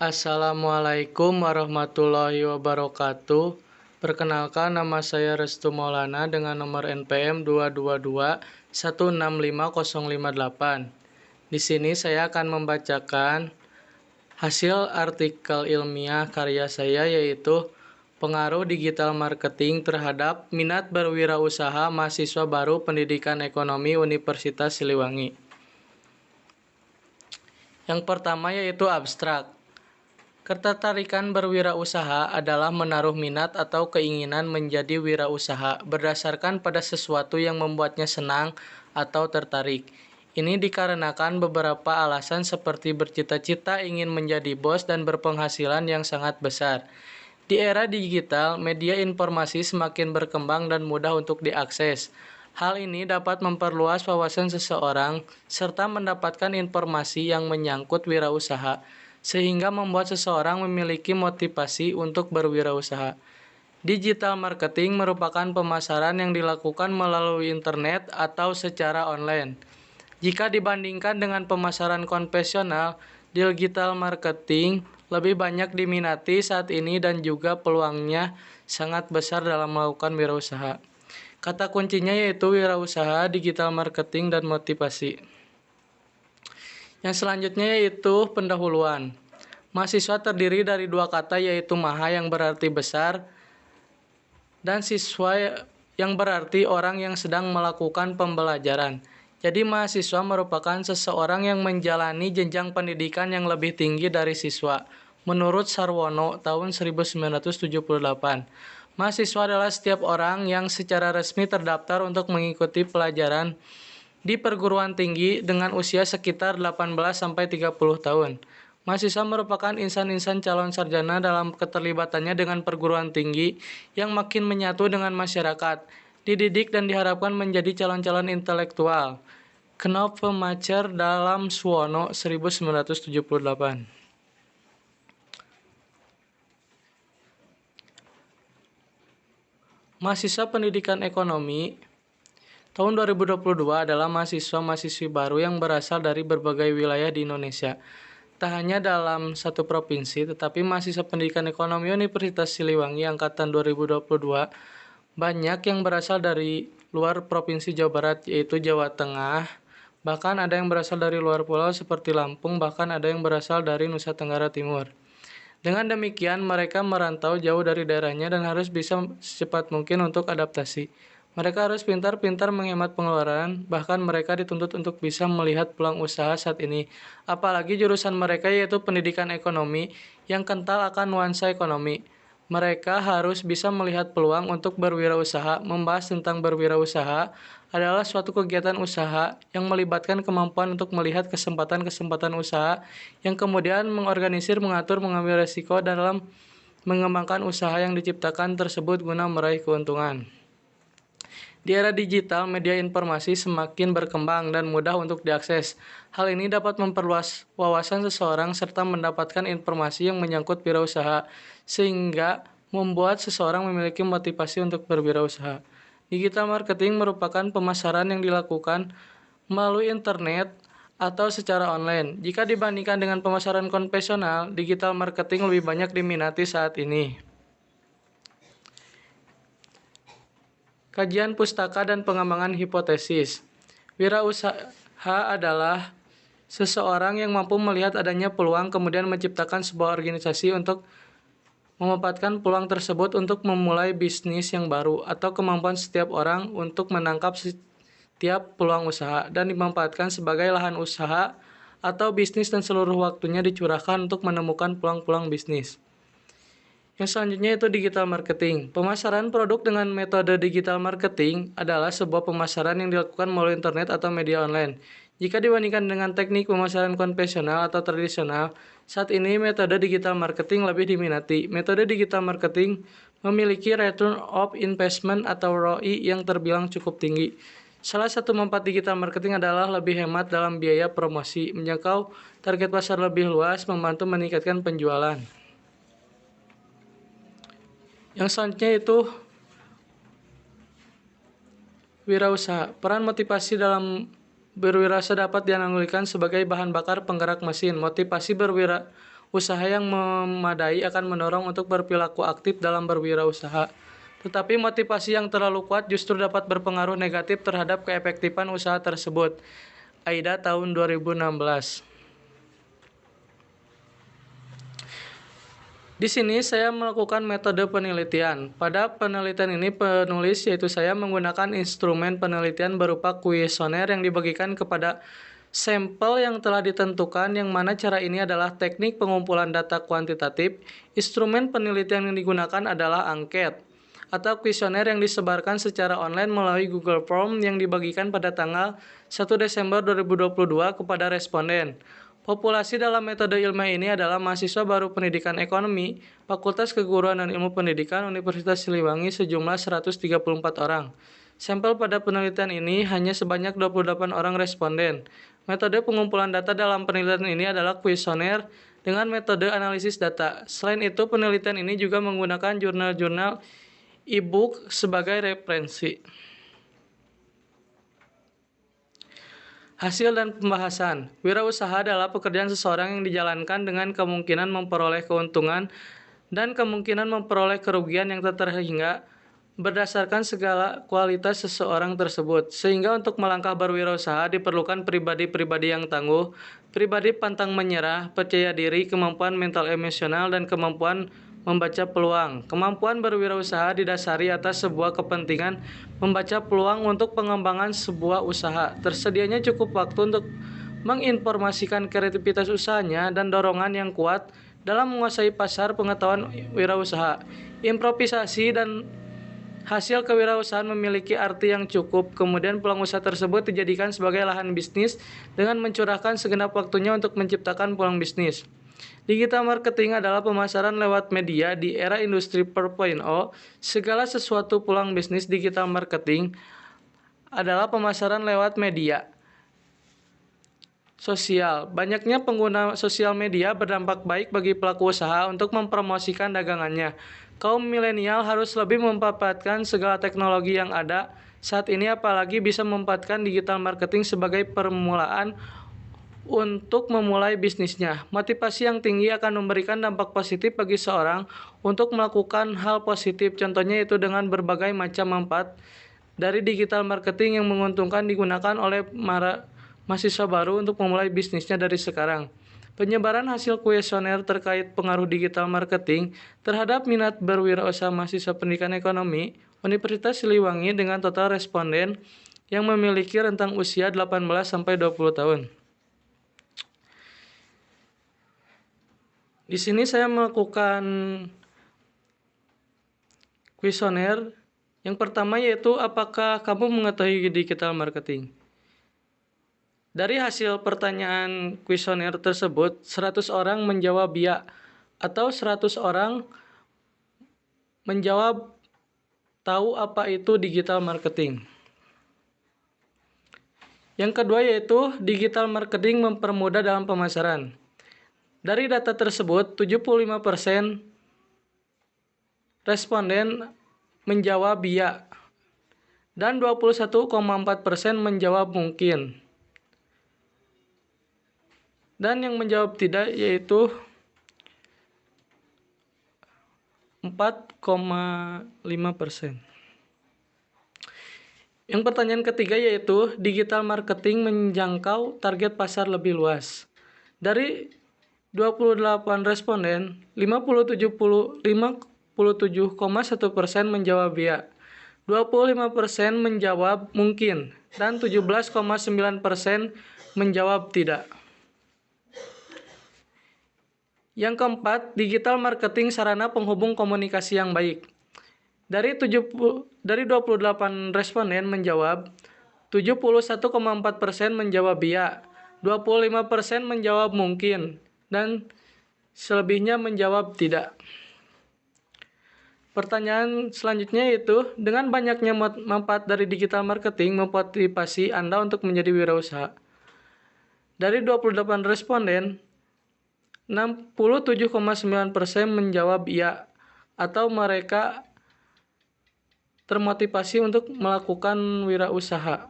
Assalamualaikum warahmatullahi wabarakatuh. Perkenalkan, nama saya Restu Maulana dengan nomor NPM 222165058. Di sini saya akan membacakan hasil artikel ilmiah karya saya, yaitu pengaruh digital marketing terhadap minat berwirausaha mahasiswa baru Pendidikan Ekonomi Universitas Siliwangi. Yang pertama yaitu abstrak. Ketertarikan berwirausaha adalah menaruh minat atau keinginan menjadi wirausaha berdasarkan pada sesuatu yang membuatnya senang atau tertarik. Ini dikarenakan beberapa alasan seperti bercita-cita ingin menjadi bos dan berpenghasilan yang sangat besar. Di era digital, media informasi semakin berkembang dan mudah untuk diakses. Hal ini dapat memperluas wawasan seseorang serta mendapatkan informasi yang menyangkut wirausaha, sehingga membuat seseorang memiliki motivasi untuk berwirausaha. Digital marketing merupakan pemasaran yang dilakukan melalui internet atau secara online. Jika dibandingkan dengan pemasaran konvensional, digital marketing lebih banyak diminati saat ini dan juga peluangnya sangat besar dalam melakukan wirausaha. Kata kuncinya yaitu wirausaha, digital marketing, dan motivasi. Yang selanjutnya yaitu pendahuluan. Mahasiswa terdiri dari dua kata yaitu maha yang berarti besar dan siswa yang berarti orang yang sedang melakukan pembelajaran. Jadi mahasiswa merupakan seseorang yang menjalani jenjang pendidikan yang lebih tinggi dari siswa. Menurut Sarwono tahun 1978, mahasiswa adalah setiap orang yang secara resmi terdaftar untuk mengikuti pelajaran di perguruan tinggi dengan usia sekitar 18-30 tahun. Mahasiswa merupakan insan-insan calon sarjana dalam keterlibatannya dengan perguruan tinggi yang makin menyatu dengan masyarakat, dididik dan diharapkan menjadi calon-calon intelektual. Knopf Macher dalam Suwono 1978. Mahasiswa Pendidikan Ekonomi tahun 2022 adalah mahasiswa-mahasiswi baru yang berasal dari berbagai wilayah di Indonesia. Tak hanya dalam satu provinsi, tetapi mahasiswa Pendidikan Ekonomi Universitas Siliwangi angkatan 2022 banyak yang berasal dari luar Provinsi Jawa Barat, yaitu Jawa Tengah. Bahkan ada yang berasal dari luar pulau seperti Lampung, bahkan ada yang berasal dari Nusa Tenggara Timur. Dengan demikian, mereka merantau jauh dari daerahnya dan harus bisa secepat mungkin untuk adaptasi. Mereka harus pintar-pintar menghemat pengeluaran, bahkan mereka dituntut untuk bisa melihat peluang usaha saat ini. Apalagi jurusan mereka yaitu pendidikan ekonomi yang kental akan nuansa ekonomi. Mereka harus bisa melihat peluang untuk berwirausaha. Membahas tentang berwirausaha adalah suatu kegiatan usaha yang melibatkan kemampuan untuk melihat kesempatan-kesempatan usaha yang kemudian mengorganisir, mengatur, mengambil risiko dalam mengembangkan usaha yang diciptakan tersebut guna meraih keuntungan. Di era digital, media informasi semakin berkembang dan mudah untuk diakses. Hal ini dapat memperluas wawasan seseorang serta mendapatkan informasi yang menyangkut wirausaha, sehingga membuat seseorang memiliki motivasi untuk berwirausaha. Digital marketing merupakan pemasaran yang dilakukan melalui internet atau secara online. Jika dibandingkan dengan pemasaran konvensional, digital marketing lebih banyak diminati saat ini. Kajian pustaka dan pengembangan hipotesis. Wirausaha adalah seseorang yang mampu melihat adanya peluang kemudian menciptakan sebuah organisasi untuk memanfaatkan peluang tersebut untuk memulai bisnis yang baru, atau kemampuan setiap orang untuk menangkap setiap peluang usaha dan dimanfaatkan sebagai lahan usaha atau bisnis dan seluruh waktunya dicurahkan untuk menemukan peluang-peluang bisnis. Yang selanjutnya itu digital marketing. Pemasaran produk dengan metode digital marketing adalah sebuah pemasaran yang dilakukan melalui internet atau media online. Jika dibandingkan dengan teknik pemasaran konvensional atau tradisional, saat ini metode digital marketing lebih diminati. Metode digital marketing memiliki return of investment atau ROI yang terbilang cukup tinggi. Salah satu manfaat digital marketing adalah lebih hemat dalam biaya promosi, menjangkau target pasar lebih luas, membantu meningkatkan penjualan. Yang selanjutnya itu wirausaha. Peran motivasi dalam berwirausaha dapat dianalogikan sebagai bahan bakar penggerak mesin. Motivasi berwirausaha usaha yang memadai akan mendorong untuk berperilaku aktif dalam berwirausaha. Tetapi motivasi yang terlalu kuat justru dapat berpengaruh negatif terhadap keefektifan usaha tersebut. AIDA tahun 2016. Di sini saya melakukan metode penelitian. Pada penelitian ini penulis yaitu saya menggunakan instrumen penelitian berupa kuesioner yang dibagikan kepada sampel yang telah ditentukan, yang mana cara ini adalah teknik pengumpulan data kuantitatif. Instrumen penelitian yang digunakan adalah angket atau kuesioner yang disebarkan secara online melalui Google Form yang dibagikan pada tanggal 1 Desember 2022 kepada responden. Populasi dalam metode ilmiah ini adalah mahasiswa baru pendidikan ekonomi, Fakultas Keguruan dan Ilmu Pendidikan, Universitas Siliwangi sejumlah 134 orang. Sampel pada penelitian ini hanya sebanyak 28 orang responden. Metode pengumpulan data dalam penelitian ini adalah kuesioner dengan metode analisis data. Selain itu, penelitian ini juga menggunakan jurnal-jurnal e-book sebagai referensi. Hasil dan pembahasan. Wirausaha adalah pekerjaan seseorang yang dijalankan dengan kemungkinan memperoleh keuntungan dan kemungkinan memperoleh kerugian yang tak terhingga berdasarkan segala kualitas seseorang tersebut. Sehingga untuk melangkah berwirausaha diperlukan pribadi-pribadi yang tangguh, pribadi pantang menyerah, percaya diri, kemampuan mental emosional, dan kemampuan membaca peluang. Kemampuan berwirausaha didasari atas sebuah kepentingan membaca peluang untuk pengembangan sebuah usaha. Tersedianya cukup waktu untuk menginformasikan kreativitas usahanya dan dorongan yang kuat dalam menguasai pasar pengetahuan wirausaha. Improvisasi dan hasil kewirausahaan memiliki arti yang cukup. Kemudian peluang usaha tersebut dijadikan sebagai lahan bisnis dengan mencurahkan segenap waktunya untuk menciptakan peluang bisnis. Digital marketing adalah pemasaran lewat media di era industri 4.0. Segala sesuatu peluang bisnis digital marketing adalah pemasaran lewat media sosial. Banyaknya pengguna sosial media berdampak baik bagi pelaku usaha untuk mempromosikan dagangannya. Kaum milenial harus lebih memanfaatkan segala teknologi yang ada saat ini, apalagi bisa memanfaatkan digital marketing sebagai permulaan untuk memulai bisnisnya. Motivasi yang tinggi akan memberikan dampak positif bagi seorang untuk melakukan hal positif. Contohnya itu dengan berbagai macam manfaat dari digital marketing yang menguntungkan digunakan oleh mahasiswa baru untuk memulai bisnisnya dari sekarang. Penyebaran hasil kuesioner terkait pengaruh digital marketing terhadap minat berwirausaha mahasiswa pendidikan ekonomi Universitas Siliwangi dengan total responden yang memiliki rentang usia 18 sampai 20 tahun. Di sini saya melakukan kuesioner. Yang pertama yaitu apakah kamu mengetahui digital marketing? Dari hasil pertanyaan kuesioner tersebut, 100 orang menjawab ya, atau 100 orang menjawab tahu apa itu digital marketing. Yang kedua yaitu digital marketing mempermudah dalam pemasaran. Dari data tersebut, 75% responden menjawab ya dan 21,4% menjawab mungkin. Dan yang menjawab tidak yaitu 4,5%. Yang pertanyaan ketiga yaitu digital marketing menjangkau target pasar lebih luas. Dari 28 responden, 57,1% menjawab ya, 25% menjawab mungkin, dan 17,9% menjawab tidak. Yang keempat, digital marketing sarana penghubung komunikasi yang baik. Dari 28 responden menjawab, 71,4% menjawab ya, 25% menjawab mungkin, dan selebihnya menjawab tidak. Pertanyaan selanjutnya yaitu, dengan banyaknya manfaat dari digital marketing memotivasi Anda untuk menjadi wirausaha. Dari 28 responden, 67,9% menjawab ya, atau mereka termotivasi untuk melakukan wirausaha.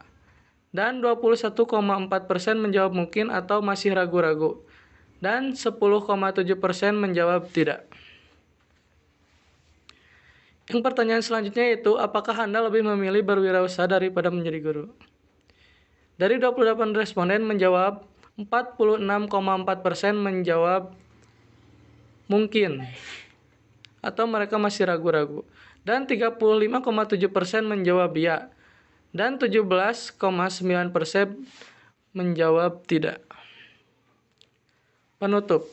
Dan 21,4% menjawab mungkin atau masih ragu-ragu. dan 10,7% menjawab tidak. Yang pertanyaan selanjutnya yaitu, apakah Anda lebih memilih berwirausaha daripada menjadi guru? Dari 28 responden menjawab, 46,4% menjawab mungkin atau mereka masih ragu-ragu, dan 35,7% menjawab ya, dan 17,9% menjawab tidak. Penutup.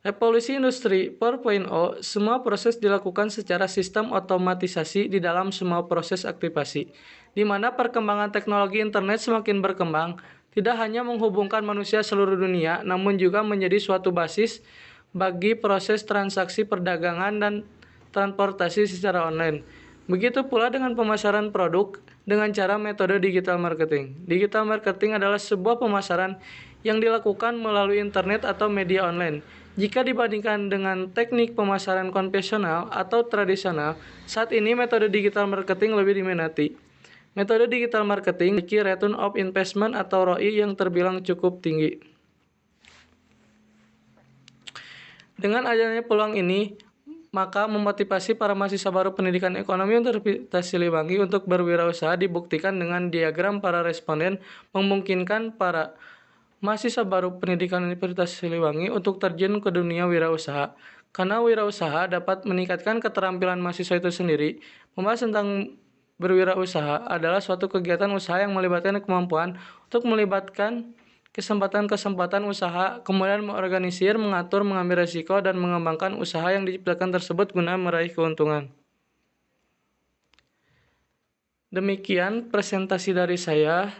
Revolusi Industri 4.0, semua proses dilakukan secara sistem otomatisasi di dalam semua proses aktivasi, di mana perkembangan teknologi internet semakin berkembang, tidak hanya menghubungkan manusia seluruh dunia, namun juga menjadi suatu basis bagi proses transaksi perdagangan dan transportasi secara online. Begitu pula dengan pemasaran produk dengan cara metode digital marketing. Digital marketing adalah sebuah pemasaran yang dilakukan melalui internet atau media online. Jika dibandingkan dengan teknik pemasaran konvensional atau tradisional, saat ini metode digital marketing lebih diminati. Metode digital marketing memiliki return of investment atau ROI yang terbilang cukup tinggi. Dengan adanya peluang ini, maka memotivasi para mahasiswa baru pendidikan ekonomi Universitas Siliwangi untuk berwirausaha dibuktikan dengan diagram para responden memungkinkan para mahasiswa baru pendidikan Universitas Siliwangi untuk terjun ke dunia wirausaha. Karena wirausaha dapat meningkatkan keterampilan mahasiswa itu sendiri. Membahas tentang berwirausaha adalah suatu kegiatan usaha yang melibatkan kemampuan untuk melibatkan kesempatan-kesempatan usaha, kemudian mengorganisir, mengatur, mengambil risiko, dan mengembangkan usaha yang diciptakan tersebut guna meraih keuntungan. Demikian presentasi dari saya.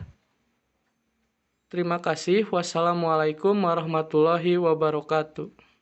Terima kasih. Wassalamualaikum warahmatullahi wabarakatuh.